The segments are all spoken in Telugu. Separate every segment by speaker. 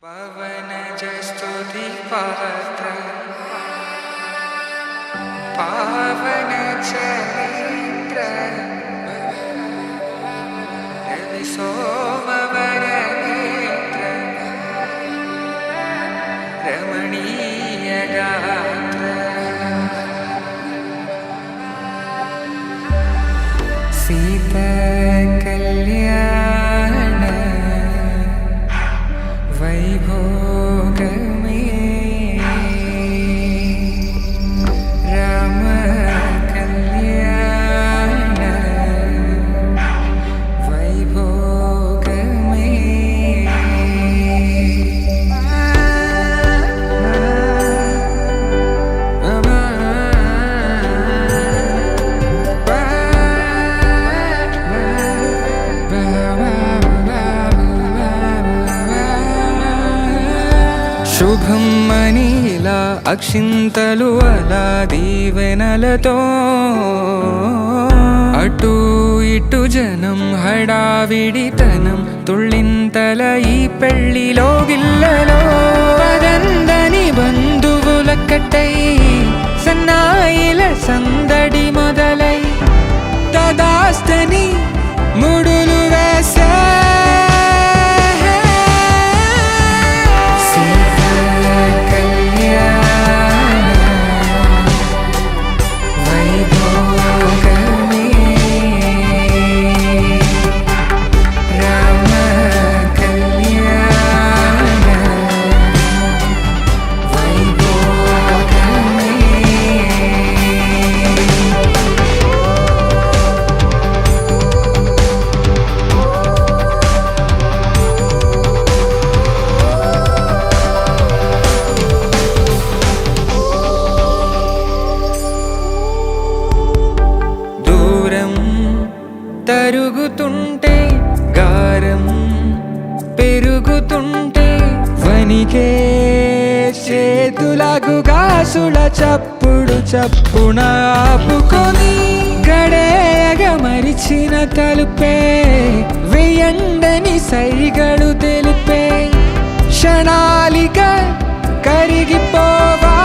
Speaker 1: పవనజస్తుతి పాత్ర పావన చరిత్ర రవి సోమవర నేత్ర రమణీయ గాత్ర సీత కళ్యాణ వైభోగమే రామ కళ్యాణ వైభోగమే శుభం మనీలా అక్షింతలు అలా దీవెనలతో అటు ఇటు జనం హడావిడితనం తుళ్ళింతల ఈ పెళ్లిలో గిల్లలో పదందని బంధువులక్కటై సన్నాయిల సందడి మొదలై తదాస్తని ముడులు వేసే తరుగుతుంటే గారం పెరుగుతుంటే వనికే చేతులకు గాసుల చప్పుడు చప్పున ఆపుకొని గడేయగ మరిచిన తలుపే వెయ్యండని సైగడు తెలిపే క్షణాలిక కరిగిపోవా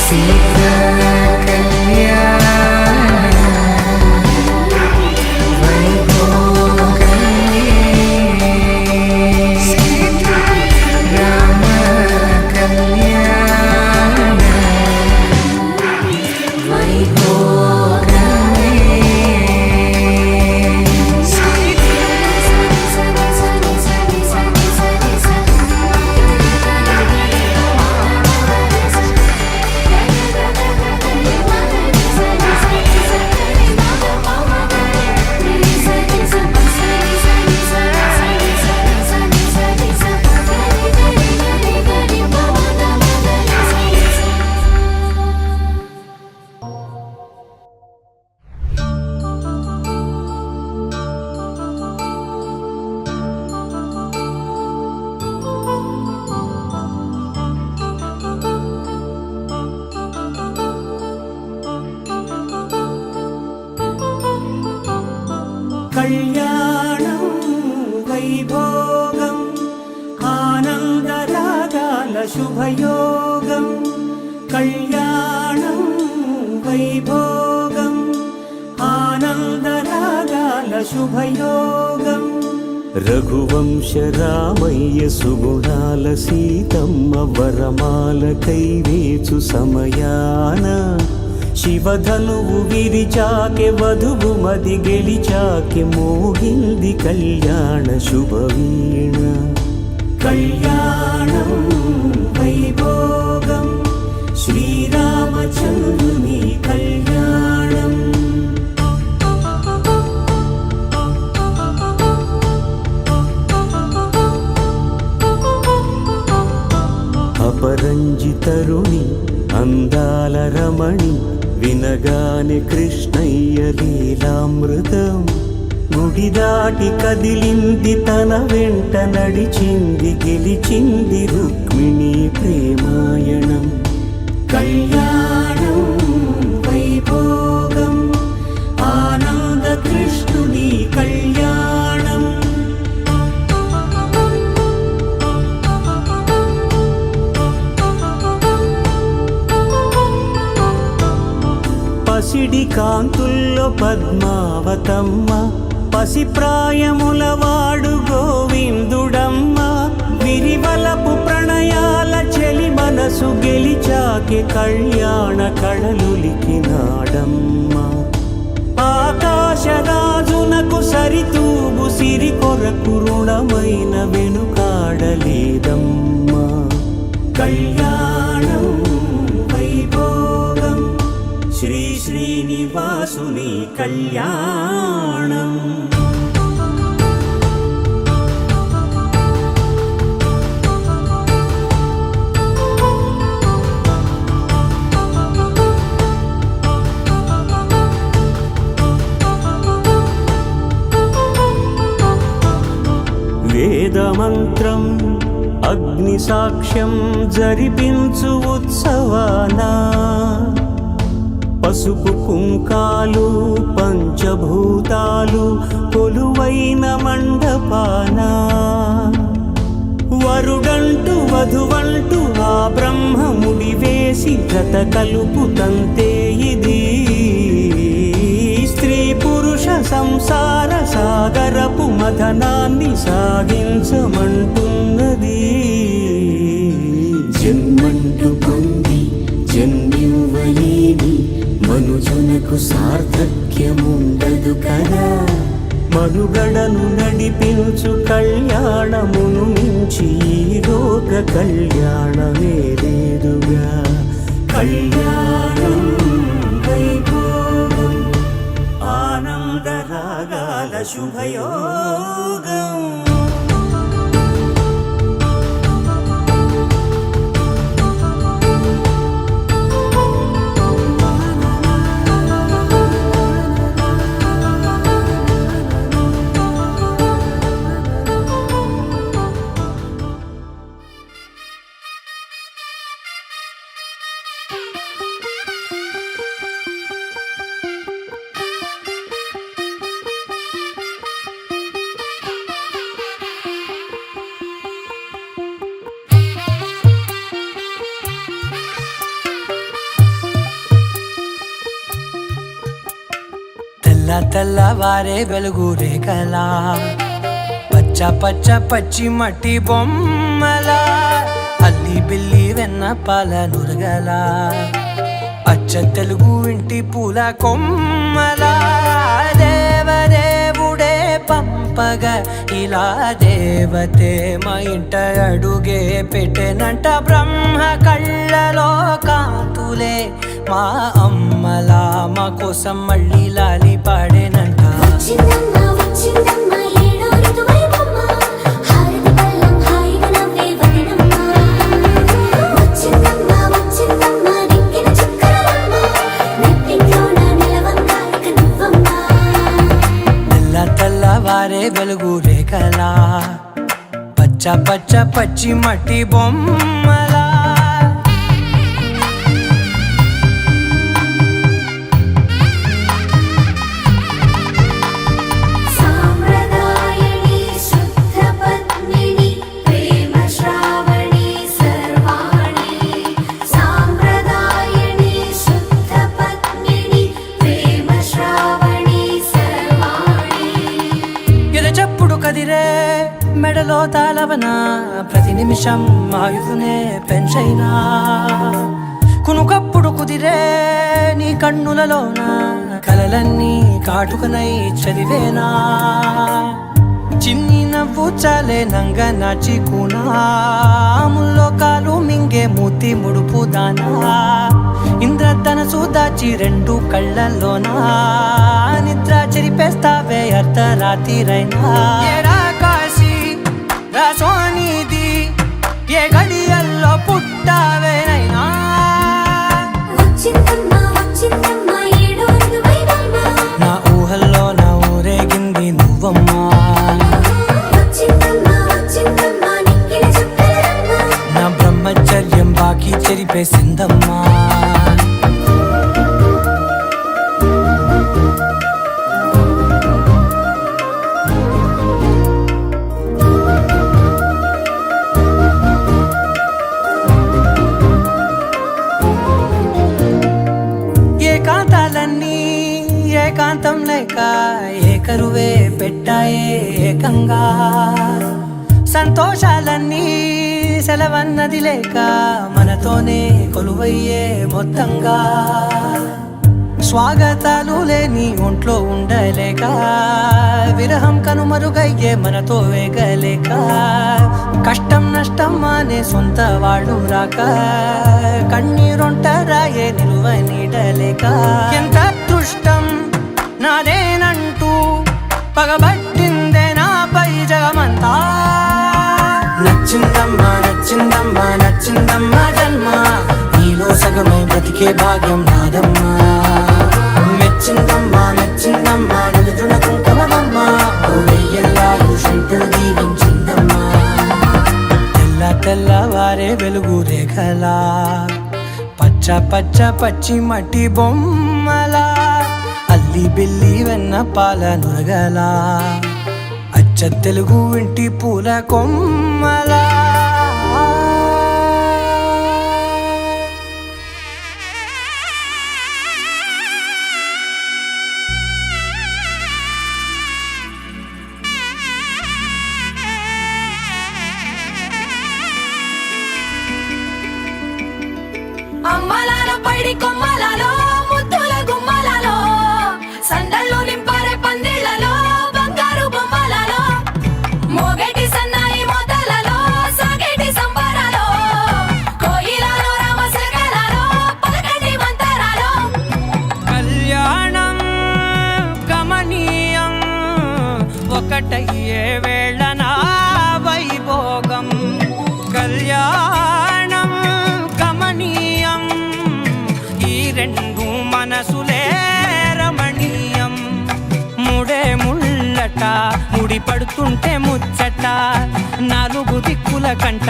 Speaker 1: సీత కళ్యాణ వైభోగమే రామ కళ్యాణ వైభోగమే
Speaker 2: కళ్యాణం వైభోగం ఆనందరాగాల శుభయోగం కళ్యాణం వైభోగం ఆనందరాగాల శుభయోగం రఘువంశ రామయ్య సుగుణాల సీతమ్మ వరమాల కైవేచు సమయాన శివధనువు విరిచాకె వధువు మది గెలిచాకె మోగింది కళ్యాణ శుభవీణ కళ్యాణం వైభోగం శ్రీరామచంద్రుని కళ్యాణం అపరంజి తరుణి అందాల రమణి వినగానే కృష్ణయ్య లీలామృతం గుడి దాటి కదిలింది తన వెంట నడిచింది గెలిచింది రుక్మిణి ప్రేమాయణం కళ్యాణం వైభోగం ఆనంద పసిడి కాంతుల్లో పద్మావతమ్మ, పసిప్రాయముల వాడు గోవిందుడమ్మ. విరివలపు ప్రణయాల చెలి మనసు గెలిచాకే కళ్యాణ కళలులికినాడమ్మ. ఆకాశరాజునకు సరితూగు సిరి కొరకు రుణమైన వెనుకాడలేదమ్మా. కళ్యాణం వైభోగం శ్రీ శ్రీనివాసుని కళ్యాణం. వేదమంత్రం అగ్ని సాక్ష్యం జరిపించు ఉత్సవాన, పసుపు కుంకాలు పంచభూతాలు కొలువైన మండపాన. వరుడంటూ వధువంటూ ఆ బ్రహ్మముడి వేసి జత కలుపు తంతే ఇది. స్త్రీ పురుష సంసార సాగరపు మథనాన్ని సాగించమంటున్నది. జన్మంటూ పొంది జన్మివ్వలేని మనుజునకు సార్థక్యముండదు కదా. మనుగడను నడిపించు కళ్యాణమును మించి ఈ లోక కళ్యాణమే లేదుగా. కళ్యాణం వైభోగం ఆనందరాగాల శుభయోగం.
Speaker 3: తెల్లవారే వెలుగు రేఖలా, పచ్చ పచ్చ పచ్చి మట్టి బొమ్మలా, అల్లి బిల్లి వెన్న పాల నురగలా, అచ్చ తెలుగు ఇంటి పూల కొమ్మలా. దేవదేవుడే పంపగా ఇలా దేవతే మా ఇంట అడుగే పెట్టెనంట. బ్రహ్మ కళ్ళలో కాంతులే మా అమ్మలా మా కోసం మళ్ళీ లాలి పాడేనంట. తెల్లవారే వెలుగు రేఖలా, పచ్చ పచ్చ పచ్చి మట్టి బొమ్మలా. కదిరే మెడలో తాళవన, ప్రతి నిమిషం ఆయుధునే పెంచైనా. కునుకప్పుడు కుదిరే నీ కన్నులలోన కలలన్నీ కాటుకనై చదివేనా. చిన్ని నవ్వు చాలే నంగ నాచి కూనాముల్లో కాలు మింగే మూతి ముడుపు దానా. ఇంద్రధనసు దాచి రెండు కళ్ళల్లోనా, నిద్ర చెరిపేస్తావే అర్ధరాత్రిరైనా. ఏడా కాశీ రాసోనిది ఏ గడియల్లో పుట్టావేనైనా. నా ఊహల్లో నా ఊరేగింది నువ్వమ్మా. నా బ్రహ్మచర్యం బాకీ చెరిపేసిందమ్మా. ఏకాంతాలన్నీ ఏకాంతం లేక ఏకరువే పెట్టాయే ఏకంగా సంతోషాలన్నీ సెలవన్నది లేక మనతోనే కొలువయ్యే మొత్తంగా స్వాగతాలు లేని ఒంట్లో ఉండలేక విరహం కనుమరుగయ్యే మనతో వేగలేక కష్టం నష్టం అనే సొంత వాళ్ళు రాక కన్నీరొంటరాయే నిలువ నీడలేక ఎంత దుష్టం నాదేనంటూ పగబట్టిందే నాపై జగమంతా నచ్చిందమ్మా నచ్చిందమ్మా నచ్చిందమ్మా జన్మ నీలో సగమై బ్రతికే భాగ్యం నాదమ్మా మెచ్చిందమ్మా మెచ్చిందమ్మా నిలుచున కుంకుమమ్మా వెయ్యల్లాలు శంకులు దీవించిందమ్మా తెల్ల తెల్లవారే వెలుగు రేఖలా పచ్చ పచ్చ పచ్చి మట్టి బొమ్మలా అల్లి బిల్లి వెన్న పాల నురగలా అచ్చ తెలుగు ఇంటి పూల కొమ్మలా
Speaker 4: అమ్మలాల పైడి కొమ్మలలో ముద్దుల గుమ్మలలో సందళ్ళు నింపారే పందిళ్లలో బంగారు బొమ్మలలో మోగేటి సన్నాయి మోతలలో సాగేటి సంబరాలో కోయిలలో రామశకలలో పలకటి మంతరాలో
Speaker 3: కళ్యాణం గమనీయం ఒకటయ్యే వేళ నా వైభోగం కళ్యాణం గమనీయం ఈ రెండు మనసులే రమణీయం ముడే ముళ్ళట ముడి పడుతుంటే ముచ్చట నాలుగు దిక్కుల కంట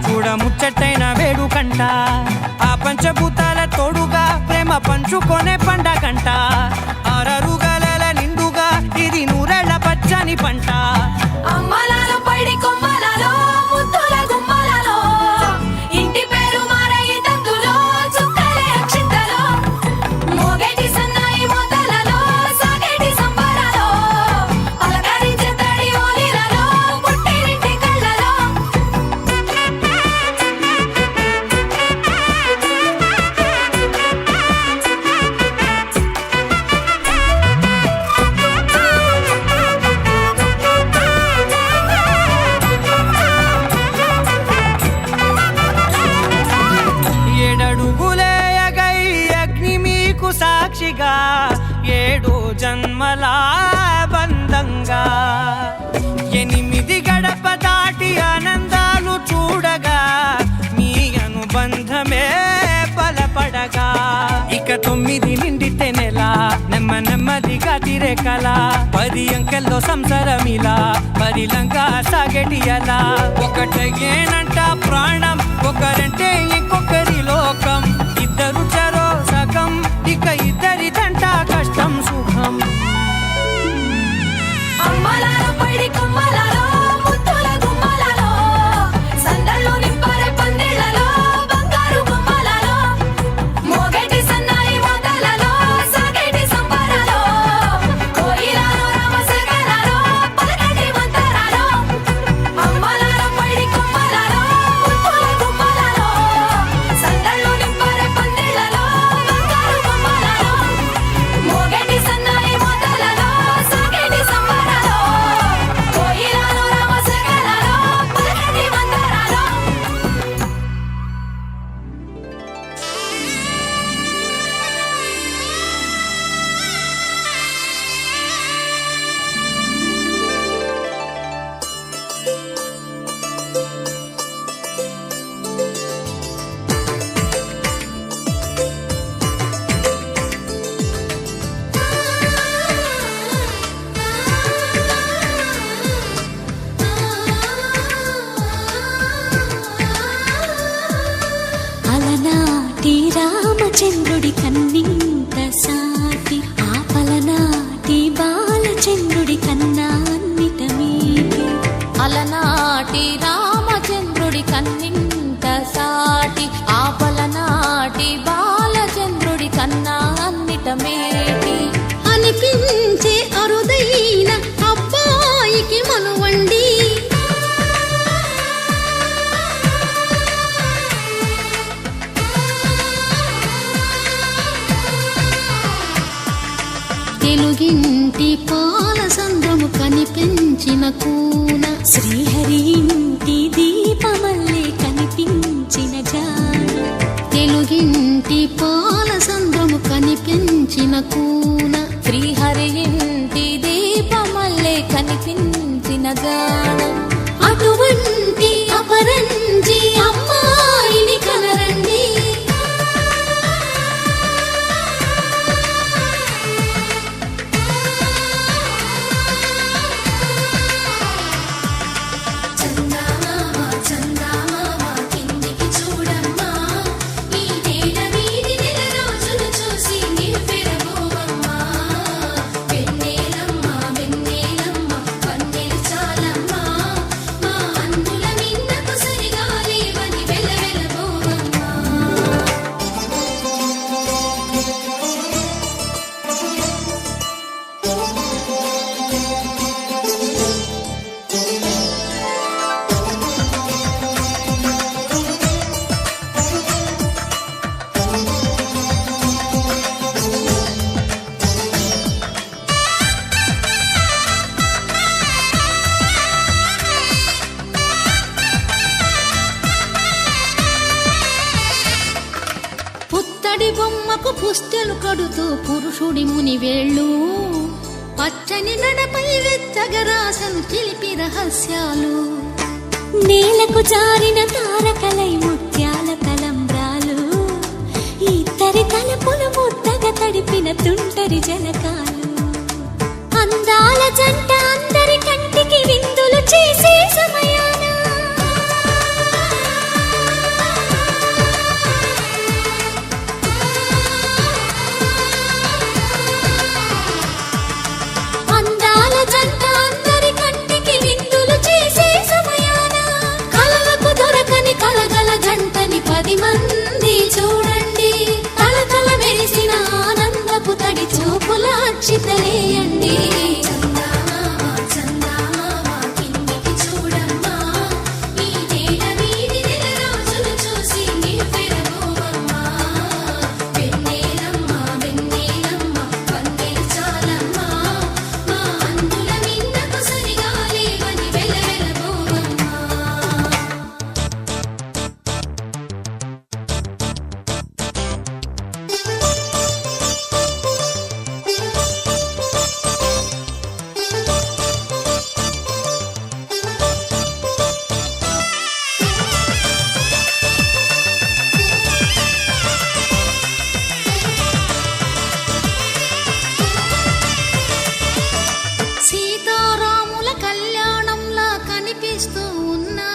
Speaker 3: చూడ ముచ్చటైన వేడుకంట ఆ పంచభూతాల తోడుగా ప్రేమ పంచుకొనే పండగంట అరరుగల నిండుగా ఇది నూరెళ్ళ పచ్చని పంట
Speaker 4: అమ్మలాల పైడి కొమ్మలలో ముద్దుల గుమ్మలలో ఇంటి పేరు మారయి తందులో చుక్కలే అక్షింతలో మోగేటి సన్నాయి మోతలలో సాగేటి సంబరాలో పలకరించే తడి ఓలిలలో పుట్టినింటి కళ్ళలో
Speaker 3: ఏడడుగులే ఎగై అగ్ని మీకు సాక్షిగా ఏడు జన్మల బంధంగా 8 గడప దాటి ఆనందాలు చూడగా మీ అనుబంధమే బలపడగా ఇక 9 నిండితే నెల నెమ్మదిగా తిరేకల 10 అంకెల్లో సంసారమిలా పరిలంగా సాగేటి అలా ఒకటేనంట ప్రాణం ఒకరంటే ఇంకొకరి లోకం ఇద్దరు చరో సగం ఇక ఇద్దరిదంట కష్టం సుఖం
Speaker 4: అమ్మలాల పైడి కొమ్మలలో ముద్దుల గుమ్మలలో సందళ్ళు నింపారే పందిళ్లలో బంగారు బొమ్మలలో మోగేటి సన్నాయి మోతలలో సాగేటి సంబరాలో కోయిలలో రామశకలలో పలకటి మంతరాలో అమ్మలాల పైడి కొమ్మలలో ముద్దుల గుమ్మలలో సందళ్ళు నింపారే పందిళ్లలో బంగారు బొమ్మలలో మోగేటి సన్నాయి మోతలలో సాగేటి సంబరాలో కోయిలలో రామశకలలో పలకటి మంతరాలో
Speaker 5: అలనాటి రామచంద్రుడి కన్నింత సాటి ఆపలనాటి బాలచంద్రుడి కన్నా అన్నిట మీది
Speaker 6: అలనాటి రామచంద్రుడి కన్నింత సాటి ఆపలనాటి బాలచంద్రుడి కన్నా అన్నిట మేటి
Speaker 5: అనిపించే
Speaker 6: తెలుగింటి పాల సంద్రము కనిపించిన కూన
Speaker 5: శ్రీహరి ఇంటి దీపమల్లే కనిపించిన జాడ
Speaker 6: తెలుగింటి పాల సంద్రము కనిపించిన కూన శ్రీహరి ఇంటి దీపమల్లే కనిపించిన జాడ
Speaker 5: అటువంటి అపరంజి అమ్మాయిని కనరండి
Speaker 4: చందమామ చందమామ కిందికి చూడమ్మా ఈ నేల వీడి నెల రోజులు చూసి నివ్వెరబోవమ్మా వెన్నెలమ్మ వెన్నెలమ్మ పన్నెలు చాలమ్మా మా అన్నుల మిన్నకు సరిగా లేవని వెలవెలబోవమ్మా
Speaker 6: పుత్తడి బొమ్మకు పుస్తెలు కడుతూ పురుషుడి ముని వేళ్ళు పచ్చని నడపై వెచ్చగరాసను చిలిపి రహస్యాలు
Speaker 5: నేలకు జారిన తారకలై ముత్యాల తలంబ్రాలు ఇద్దరి తలపులు ముద్దగా తడిపిన తుంటరి జలకాలు అందాల జంట అందరి కంటికి విందులు చేసే సమయాన అందాల జంట అందరి కంటికి విందులు చేసే సమయాన కలలకు దొరకని కలగల జంటని 10 మంది చూడండి కలకల మెరిసిన ఆనందపు తడి చూపుల అక్షితలేయండి
Speaker 4: చందమామ చందమామ కిందికి చూడమ్మా ఈ నేల వీడి నెల రోజులు చూసి నివ్వెరబోవమ్మా వెన్నెలమ్మ వెన్నెలమ్మ పన్నెలు చాలమ్మా మా అన్నుల మిన్నకు సరిగా లేవని వెలవెలబోవమ్మా
Speaker 6: సీతారాముల కళ్యాణంలా కనిపిస్తూ ఉన్నా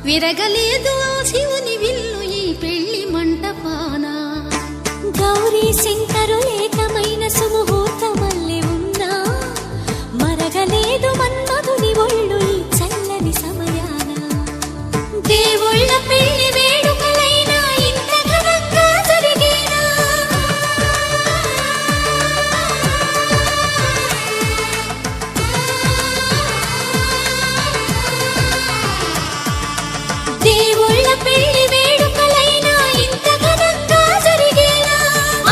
Speaker 6: విరగలేదు ఆ శివుని విల్లు ఈ పెళ్లి మంటపాన
Speaker 5: గౌరీ శంకరు ఏకమైన సుముహూర్తమల్లె ఉన్నా మరగలేదు మన్మధుని ఒళ్ళు ఈ చల్లని సమయాన దేవుళ్ళ పెళ్లి వేడుకలైనా ఇంత ఘనంగా జరిగేనా దేవుళ్ళ పెళ్లి వేడుకలైనా ఇంత ఘనంగా జరిగేనా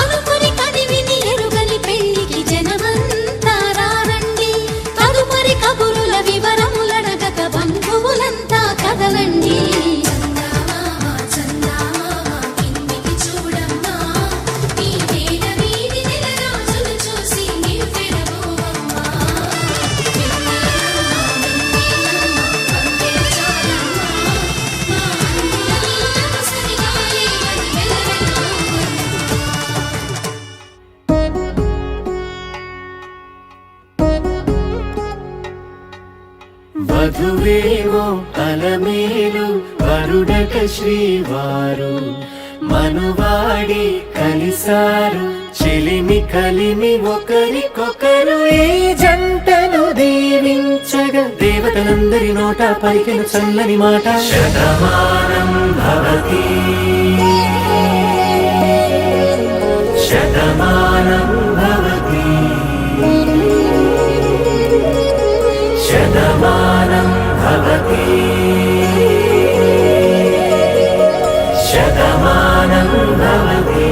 Speaker 5: అనుకుని కదివిని ఎరుగని పెళ్లికి జనమంతా రారండి తదుపరి కబురుల వివరములడగక బంధువులంతా కదలండి
Speaker 4: చందమామ చందమామ కిందికి చూడమ్మా ఈ నేల వీడి నెల రోజులు చూసి నివ్వెరబోవమ్మా వెన్నెలమ్మ వెన్నెలమ్మ పన్నెలు చాలమ్మా మా అన్నుల మిన్నకు సరిగా లేవని వెలవెలబోవమ్మా
Speaker 2: వధువేవో అలమేలు వరుడక శ్రీవారు మనువాడి కలిసారు చెలిమి కలిమి ఒకరికొకరు ఈ జంటను దీవించగా దేవతలందరి నోట పలికిన చల్లని మాట శతమానం భవతి శతమానం భవతి శతమానం భవతి శతమానం భవతి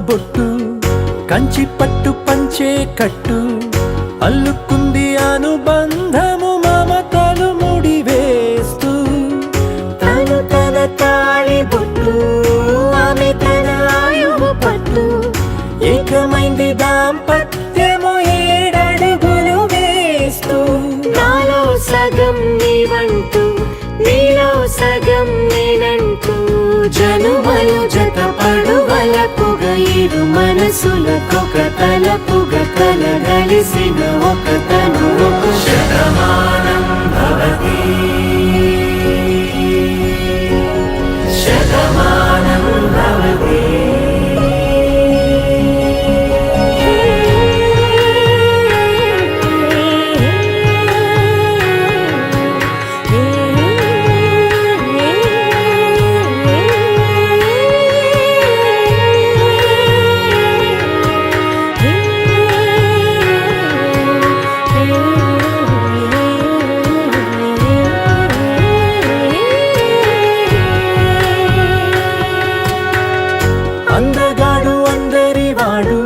Speaker 2: బొట్టు కంచి పట్టు పంచే కట్టు అల్లుకుంది అనుబంధము మమతలు ముడివేస్తూ
Speaker 3: తను తన తాళి బొట్టు ఆమె తన ఆయువు పట్టు ఏకమైంది దాంపత్యము 7 అడుగులు వేస్తూ నాలో సగం నీవంటూ నీలో సగం నేనంటూ జనుమలు జతపడు వలపుగ 7 మనసులకొక తలపుగ కలగలిసిన ఒక తను ఒక
Speaker 2: శతమానం భవతి శతమానం భవతి అందగాడు అందరివాడు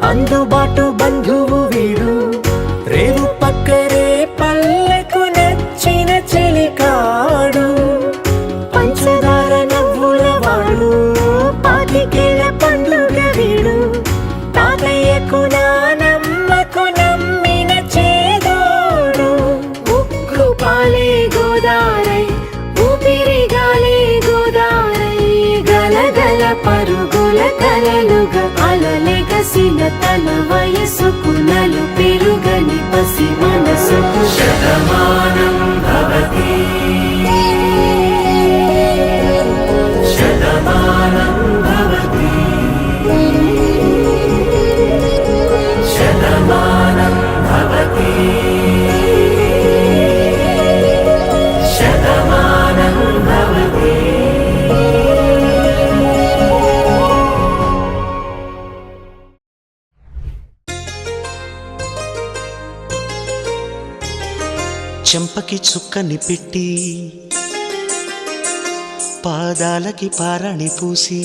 Speaker 2: అందుబాటు బంధువు వీడు రేవు పక్కరే పల్లెకు నచ్చిన చెలికాడు
Speaker 3: పంచదార నవ్వుల వాడు పాతికేల పండుగ వీడు తాతయ్యకు నానమ్మకు నమ్మిన చేదోడు ఉక్కు పాలే గోదారై ఊపిరిగాలే గోదారై గలగల పరుగుల కలలుగా అలలెగసిన తన వయసుకు నలు పెరుగని పసి మనసుకు
Speaker 2: శతమానం భవతి శతమానం భవతి శతమానం భవతి శతమానం భవతి
Speaker 7: చెంపకి చుక్కని పెట్టి పాదాలకి పారణి పూసి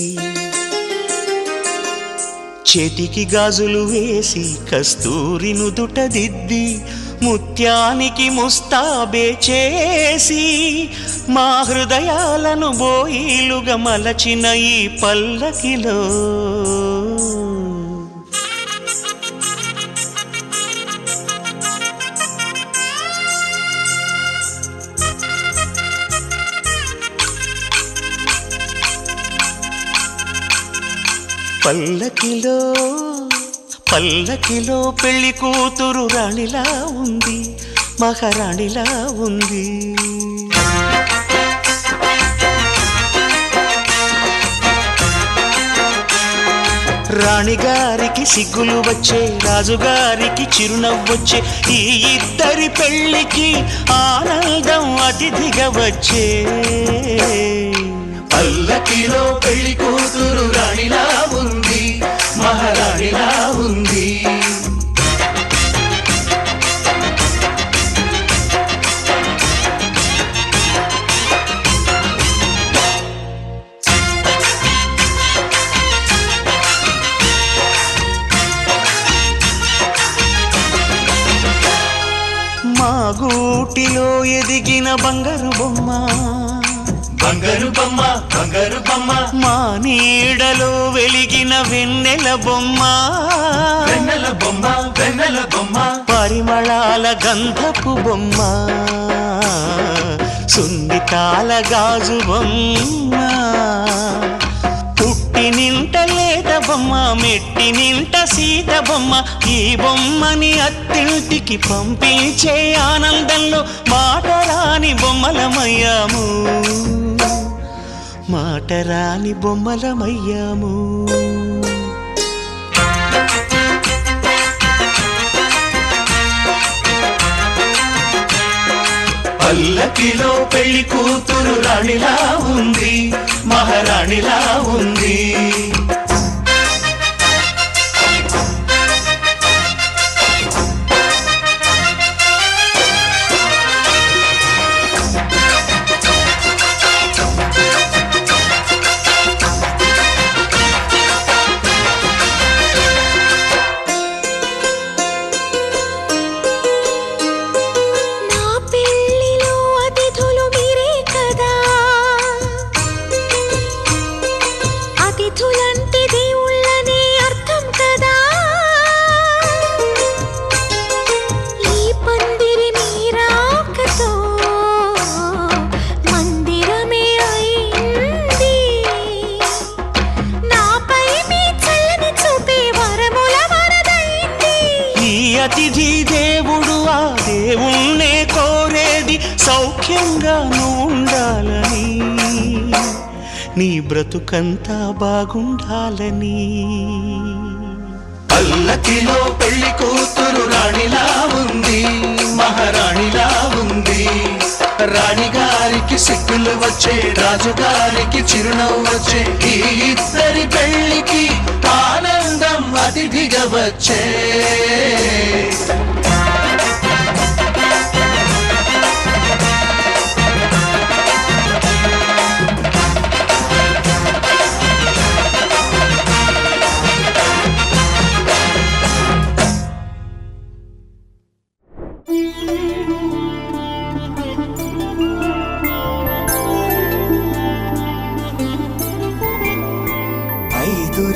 Speaker 7: చేతికి గాజులు వేసి కస్తూరి నుదుట దిద్ది ముత్యానికి ముస్తాబే చేసి మా హృదయాలను బోయిలుగా మలచిన ఈ పల్లకిలో పల్లకిలో పల్లకిలో పెళ్లి కూతురు రాణిలా ఉంది మహారాణిలా ఉంది రాణిగారికి సిగ్గులు వచ్చే రాజుగారికి చిరునవ్వొచ్చే ఈ ఇద్దరి పెళ్లికి ఆనందం అతిథిగా వచ్చే
Speaker 2: పల్లకిలో పెళ్లి కూతురు రాణిలా ఉంది మహారాణిలా ఉంది
Speaker 7: మా గూటిలో ఎదిగిన బంగారు బొమ్మ
Speaker 2: బంగారు బొమ్మ బంగారు బొమ్మ
Speaker 7: మా నీడలో వెలిగిన వెన్నెల బొమ్మ
Speaker 2: వెన్నెల బొమ్మ వెన్నెల బొమ్మ
Speaker 7: పరిమళాల గంధపు బొమ్మ సున్నితాల గాజు బొమ్మ పుట్టి నింట లేత బొమ్మ మెట్టి నింట సీత బొమ్మ ఈ బొమ్మని అత్తింటికి పంపించే ఆనందంలో మాటరాని బొమ్మలమయ్యాము మాటరాని బొమ్మలమయ్యాము
Speaker 2: పల్లకిలో పెళ్లి కూతురు రాణిలా ఉంది మహారాణిలా ఉంది
Speaker 7: నీ బ్రతుకంతా బాగుండాలని.
Speaker 2: పల్లకిలో పెళ్లి కూతురు రాణిలా ఉంది, మహారాణిలా ఉంది. రాణిగారికి సిగ్గులు వచ్చే, రాజుగారికి చిరునవ్వు వచ్చే, ఈ ఇద్దరి పెళ్లికి ఆనందం అతిథిగా వచ్చే.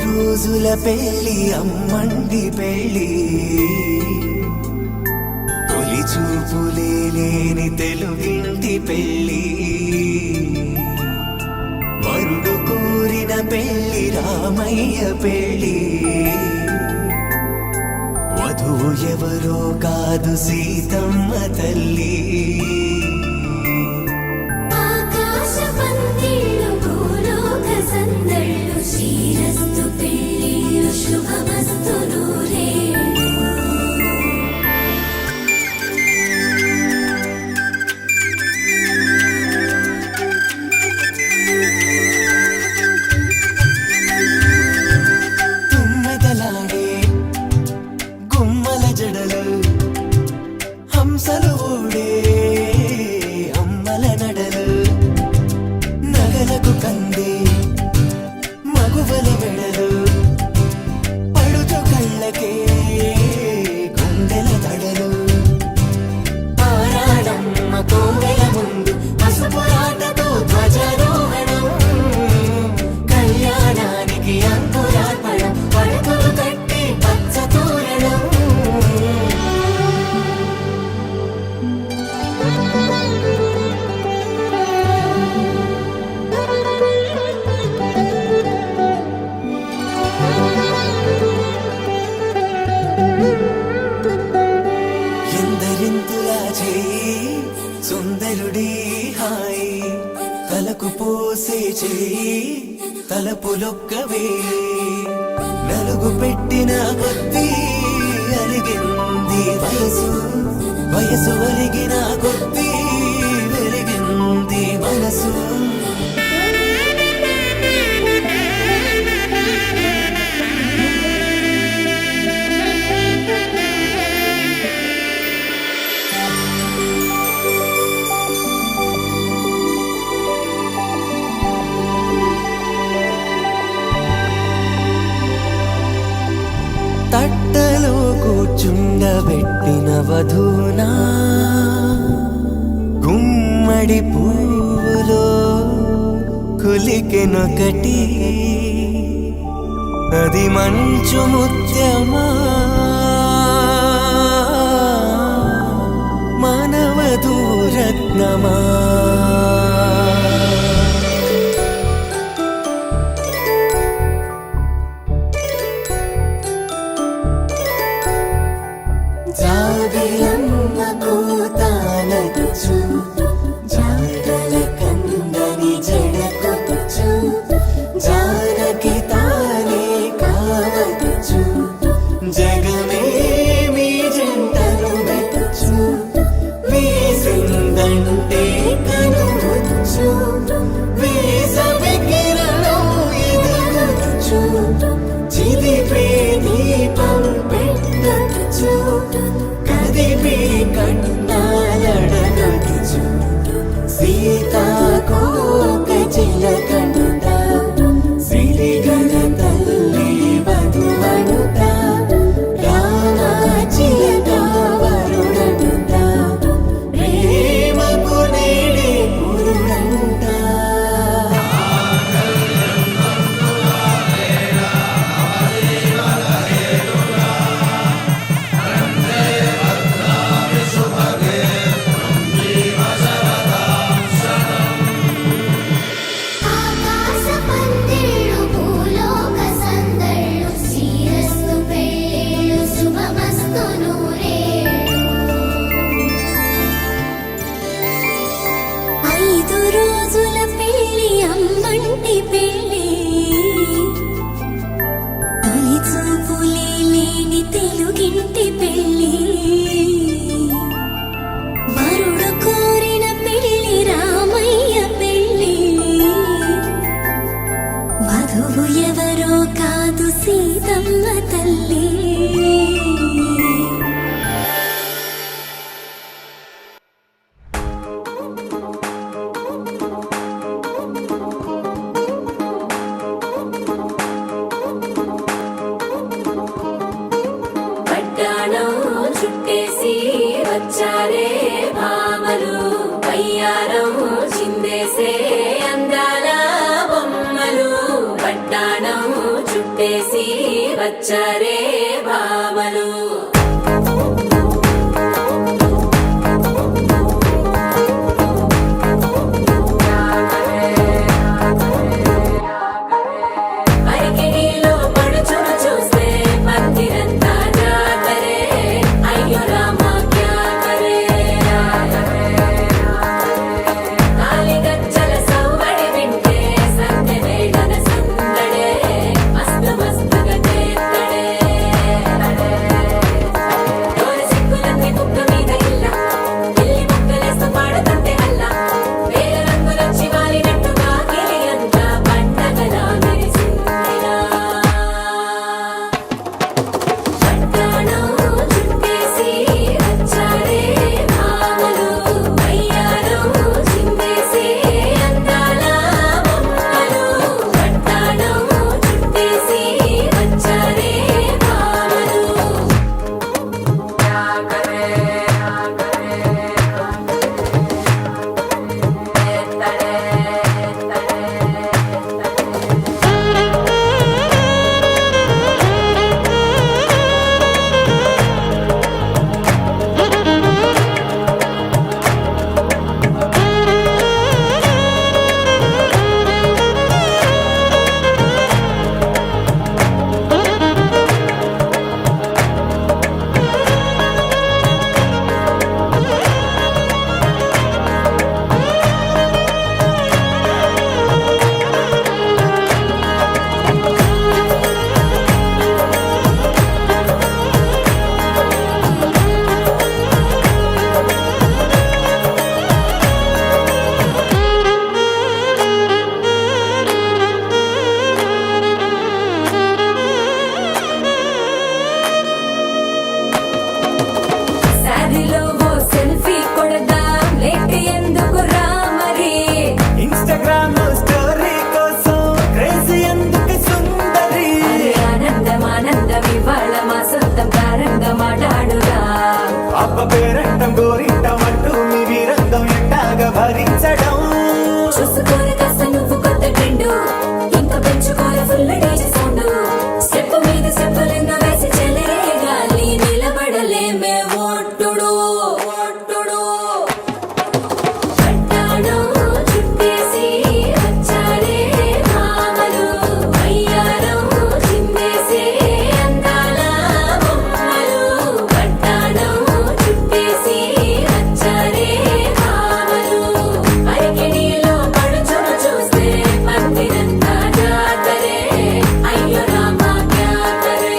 Speaker 3: రోజుల పెళ్లి అమ్మండి పెళ్లి, తొలి చూపులే లేని తెలుగింటి పెళ్లి. వరుడు కోరిన పెళ్లి రామయ్య పెళ్లి, వధువు ఎవరో కాదు సీతమ్మ తల్లి. హంసలు ఊడే అమ్మల నడలు, నగలకు కందే మగువల మెడలు, పడుచు కళ్ళకే గుండెల దడలు. ఆరాడమ్మ కోవెల ముందు పసుపురాటతో ధ్వజారోహణం, కళ్యాణానికి అంకురార్పణం, పడుకులు కట్టి పచ్చ తోరణం. ఎందరింతులా చేయి సుందరుడి హాయి, తలకు పోసే చేయి తలపులొక్కవే. నలుగు పెట్టిన కొద్దీ అలిగింది వయసు, వయసు ఒలిగిన కొద్దీ వెలిగింది మనసు. తట్టలో కూర్చుండబెట్టిన వధూనా, గుమ్మడి పువ్వులో కులికెనొకటి, అది మంచు ముత్యమా మానవధూరత్నమా. జాబిలమ్మ కూతానటుచు, జాడల కందని జడకొట్టుచు, జానకి తానే కావటుచు, జగమే మీ జంటను వెతుచు, వీసిందంటే కనువచ్చు, వీసవి కిరణం ఎదుగుచు, చిదిపే దీపం పెట్టటుచు, కదిపే కన్నాలడగటుచు, సీతాకోక చిలకనుట, సిరిగల తల్లి వధువనుట.
Speaker 5: తెలుగింటి పెళ్ళి వరుడు కోరిన పెళ్ళి రామయ్య పెళ్ళి వధువు ఎవరో కాదు సీతమ్మ తల్లి
Speaker 4: పట్టాణం చుట్టేసి వచ్చారే భామలు పయ్యారం చిందేసే అందాల బొమ్మలు పట్టాణం చుట్టేసి వచ్చారే భామలు అరికిడిలో పడుచును చూస్తే మందిరంతా జాతరే అయ్యో రామా క్యా కరే కాలిగజ్జల సవ్వడి వింటే సంధ్య వేళన సందడే మస్తు మస్తుగా చేత్తడే డోల సిక్కులన్నీ కుక్క మీద ఇల్ల పిల్లి ముక్కలేస్తూ పాడుతుంటే అల్లా వేల రంగులొచ్చి వాలినట్టుగా గిలి అంతా పండగలా మెరిసిందిరా పట్టాణం చుట్టేసి వచ్చారే భామలు పయ్యారం చిందేసే అందాల బొమ్మలు పట్టాణం చుట్టేసి వచ్చారే భామలు సాదిలో ఓ సెల్ఫీ కొడదాం లేట్ ఎందుకు రామరి
Speaker 3: ఇన్స్టాగ్రామ్ స్టోరీ కోసం క్రేజీ ఎందుకు సుందరి
Speaker 4: ఆనందం ఆనందం ఇవాళ మా సొంతం కారంగా మాట్లాడురా
Speaker 3: అప్ప పేరంటం గోరింటం అంటూ మీ వీరంగం ఎట్టాగా భరించడం
Speaker 4: చూసుకోరు కాస్త నువ్వు కొత్త ట్రెండ్ ఇంకా పెంచుకోరు ఫుల్ డీజే సౌండ్ స్టెప్ మీద స్టెప్పులెన్నో వేసి చెలే గాలి నిలబడలేమే ఒట్టుడు ఒట్టుడు పట్టాణం చుట్టేసి వచ్చారే భామలు పయ్యారం చిందేసే అందాల బొమ్మలు పట్టాణం చుట్టేసి వచ్చారే భామలు అరికిడిలో పడుచును చూస్తే మందిరంతా జాతరే అయ్యో రామా క్యా కరే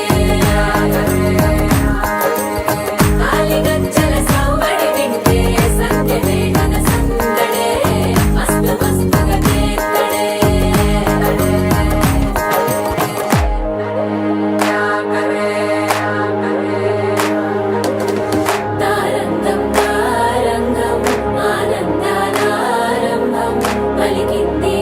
Speaker 4: కాలిగజ్జల సవ్వడి వింటే సంధ్య వేళన సందడే మస్తు మస్తుగా చేత్తడే తారంగం తారంగం ఆనందానారంభం పలికింది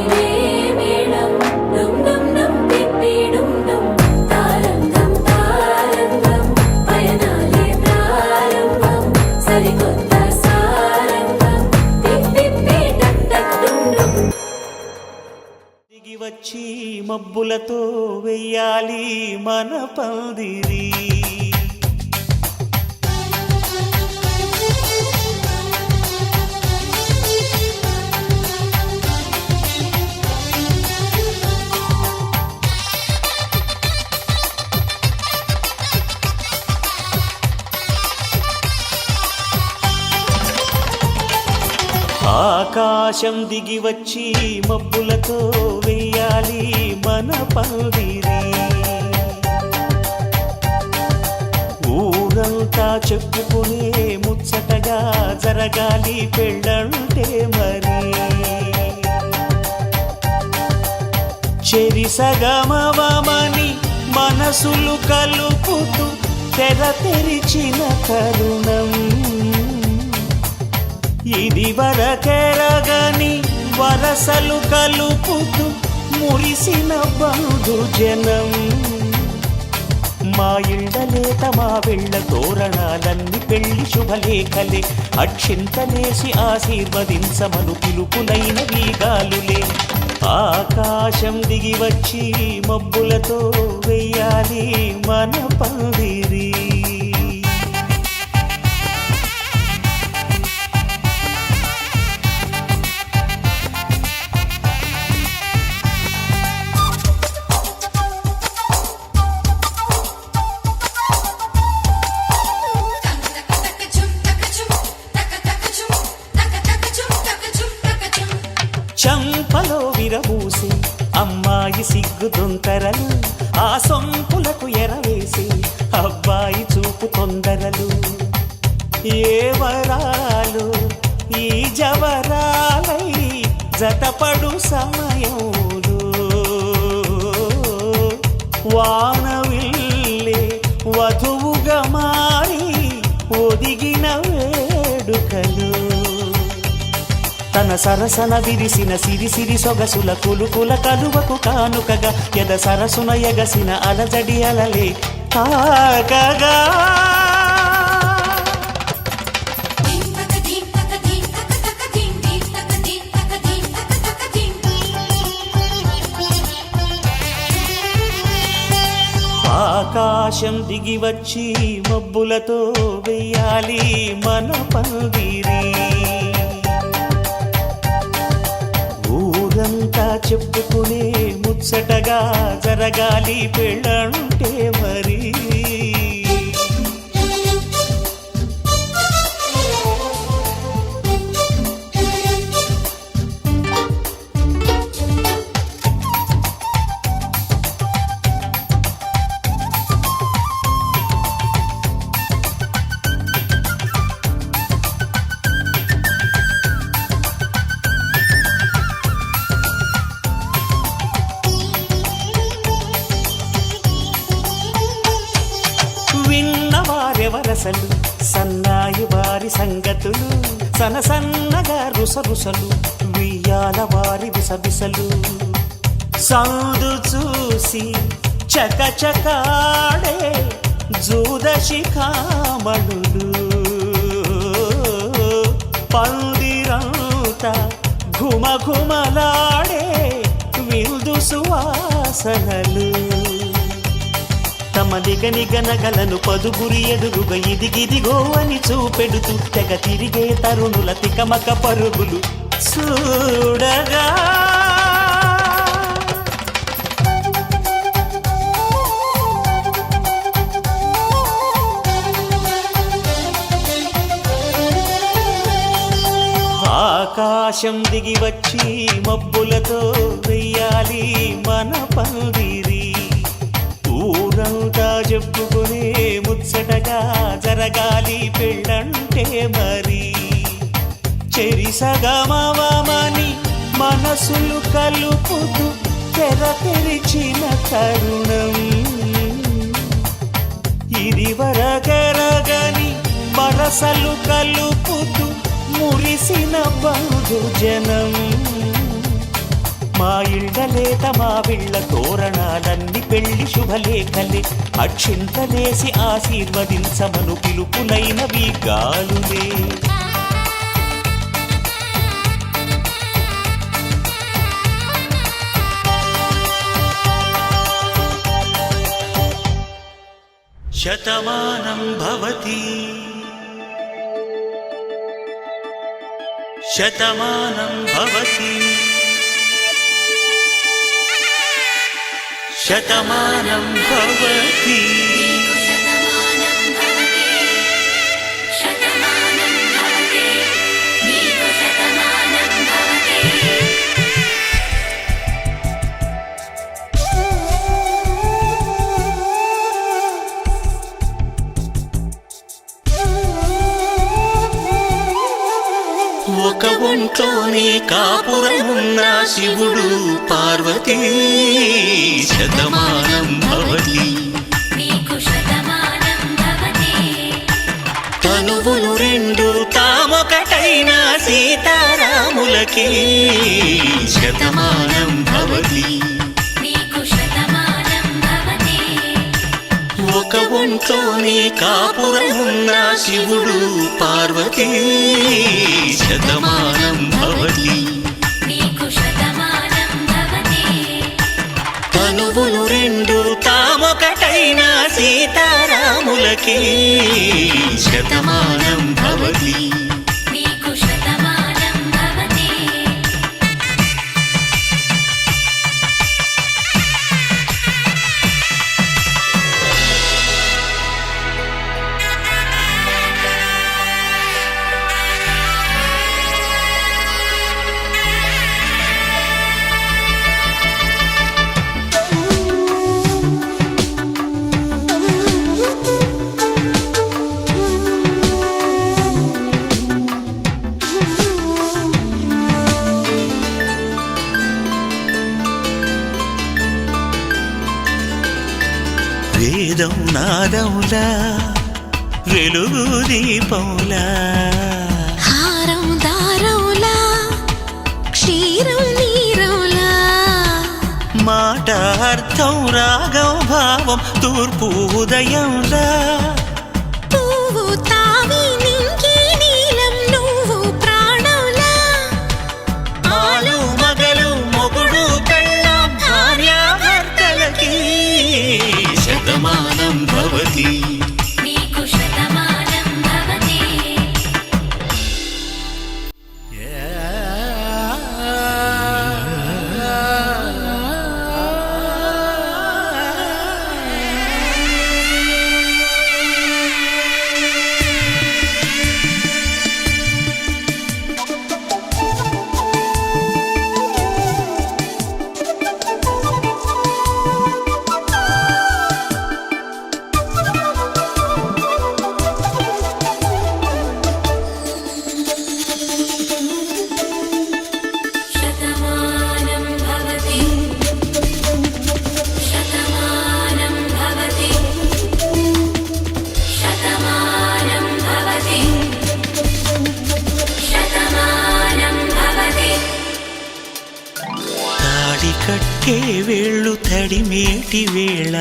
Speaker 4: మేళం డుమ్ డుమ్ డుమ్ పిప్పి డుమ్ డుమ్ తారంగం తారంగం పయనాలే ప్రారంభం సరికొత్త సారంగం పిప్పి టక్ టక్ డుమ్ డుమ్
Speaker 7: దిగి వచ్చి మబ్బులతో వెయ్యాలి మన పందిరి ఆకాశం దిగి వచ్చి మబ్బులతో వెయ్యాలి మన పందిరి చెప్పుకునే ముచ్చటగా జరగాలి పెళ్ళంటే మరి చెరిసగమవమని మనసులు కలుపుతూ తెర తెరిచిన తరుణం ఇది వరకెరగని వరసలు కలుపుతూ మురిసిన బంధుజనం మా ఇళ్ళలేత మా వెళ్ళ తోరణాలన్నీ పెళ్లి శుభలేఖలే అక్షింతలేసి ఆశీర్వదించమను పిలుపులైన వీగాలులే ఆకాశం దిగి వచ్చి మబ్బులతో వెయ్యాలి మన పందిరి చంపలో విరబూసి అమ్మాయి సిగ్గు దొంతరలు ఆ సొంపులకు ఎరవేసి అబ్బాయి చూపు తొందరలు ఏ వరాలు ఈ జవరాలై జతపడు సమయంలో వానవిల్లే వధువుగా మారి ఒదిగిన వేడుకలు తన సరసన విరిసిన సిరిసిరి సొగసుల కులుకుల కలువకు కానుకగా ఎద సరసున ఎగసిన అలజడి అలలే తాకగా ఆకాశం దిగి వచ్చి మబ్బులతో వెయ్యాలి మన పందిరి ఊరంతా చెప్పుకునే ముచ్చటగా జరగాలి పెళ్ళంటే మరి విన్నవారెవరసలు సన్నాయి వారి సంగతులు సనసన్నగా రుసరుసలు వియ్యాల వారి విసబిసలు సందు చూసి చకచకాడే జూదశిఖామణులు పందిరంతా ఘుమఘుమలాడే విందు సువాసనలు తమ నిగనిగనగలను పదుగురి ఎదురుగా ఇదిగిదిగో అని చూపెడుతూ తెగ తిరిగే తరుణుల తికమక పరుగులు చూడగా ఆకాశం దిగి వచ్చి మబ్బులతో వెయ్యాలి మన పందిరి ఊరంతా చెప్పుకునే ముచ్చటగా జరగాలి పెళ్ళంటే మరి చెరిసగమవమని మనసులు కలుపుతూ తెర తెరిచిన తరుణం ఇది వరకెరగని వరసలు కలుపుతూ మురిసిన బంధుజనం మా ఇళ్ళలేత మా వీళ్ళ తోరణాలన్నీ పెళ్లి శుభలేఖలే అక్షింతలేసి ఆశీర్వదించమను పిలుపులైనవి గాలులే శతమానం భవతి శతమానం భవతి శతమానం భవతి ఒంట్లోనే కాపురమున్న శివుడు పార్వతీ శతమానం భవతి
Speaker 4: నీకు శతమానం భవతి
Speaker 7: తనువులు రెండు తామొకటైన సీతారాములకి శతమానం భవతి
Speaker 4: నీకు శతమానం భవతి
Speaker 7: ఒక ఒంట్లోనే కాపురమున్న శివుడు పార్వతీ శతమానం భవతి
Speaker 4: నీకు శతమానం భవతి
Speaker 7: తనువులు రెండు తామొకటైన సీతారాములకి శతమానం భవతి
Speaker 4: నీకు శతమానం భవతి
Speaker 7: వేదం నాదములా వెలుగు దీపంలా
Speaker 6: హారం దారంలా క్షీరం నీరంలా
Speaker 7: మాట అర్థం రాగం భావం తూర్పు ఉదయంలా
Speaker 6: పువ్వు తావి నింగి నీలం నువ్వు ప్రాణంలా
Speaker 7: ఆలు మగలు మొగుడు పెళ్ళాం భార్యాభర్తలకి శతమానం భవతి
Speaker 4: నీకు శతమానం భవతి శతమానం భవతి శతమానం భవతి శతమానం భవతి శతమానం భవతి
Speaker 7: తాడి కట్టే వేళ్ళు తడిమేటి వేళ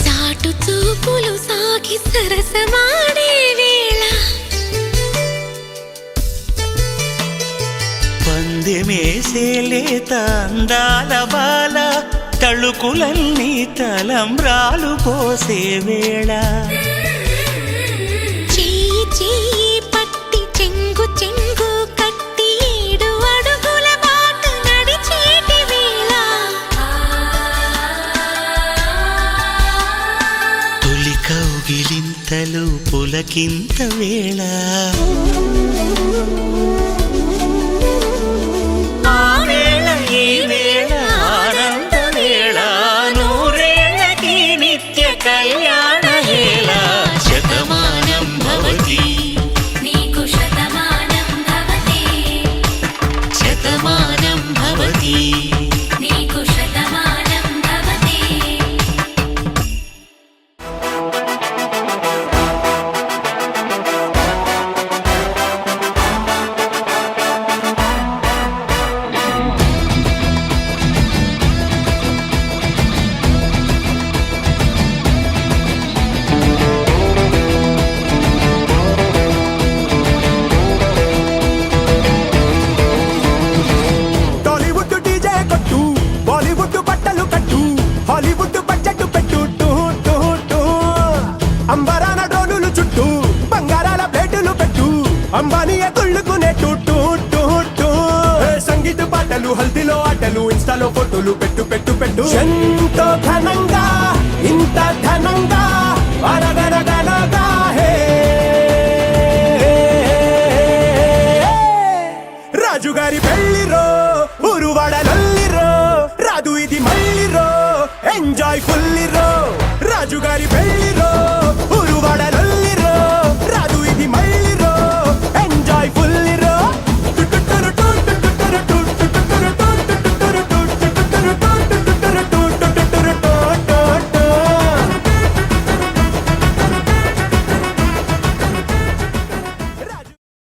Speaker 6: చాటు చూపులు సాగి సరసమాడే వేళ
Speaker 7: పందెమేసేలేత అందాల బాల తళుకులన్నీ తలంబ్రాలు పోసే వేళ
Speaker 6: చెయ్యి చెయ్యి పట్టి చెంగు చెంగు కట్టి 7 అడుగుల బాట నడిచేటి వేళ
Speaker 7: తొలి కౌగిలింతలు పులకింత వేళ ఆ వేళ ఈ వేళ ఆనంద వేళ నూరేళ్ళకి నిత్య కళ్యాణ వేళ శతమానం భవతి
Speaker 4: నీకు శతమానం భవతి
Speaker 7: శతమానం భవతి
Speaker 4: నీకు శతమానం భవతి
Speaker 8: టాలీవుడ్ డీజే కొట్టు బాలీవుడ్ బట్టలు కట్టు హాలీవుడ్ బడ్జెట్ పెట్టు టూ టూ టూ అంబరాన డ్రోనులు చుట్టూ బంగారాల ప్లేటులు పెట్టు అంబానీ గుళ్ళుకునే టూ టూ టూ టూ సంగీత పాటలు హల్దీలో ఆటలు ఇన్స్టాలో ఫోటోలు పెట్టు పెట్టు పెట్టు ఎంతో ఘనంగా ఇంత ఘనంగా అరగరగనగా హే రాజుగారి పెళ్లిరో ఊరువాడలల్లిరో రాదు ఇది మళ్ళీరో ఎంజాయ్ ఫుల్లిరో రాజుగారి పెళ్లిరో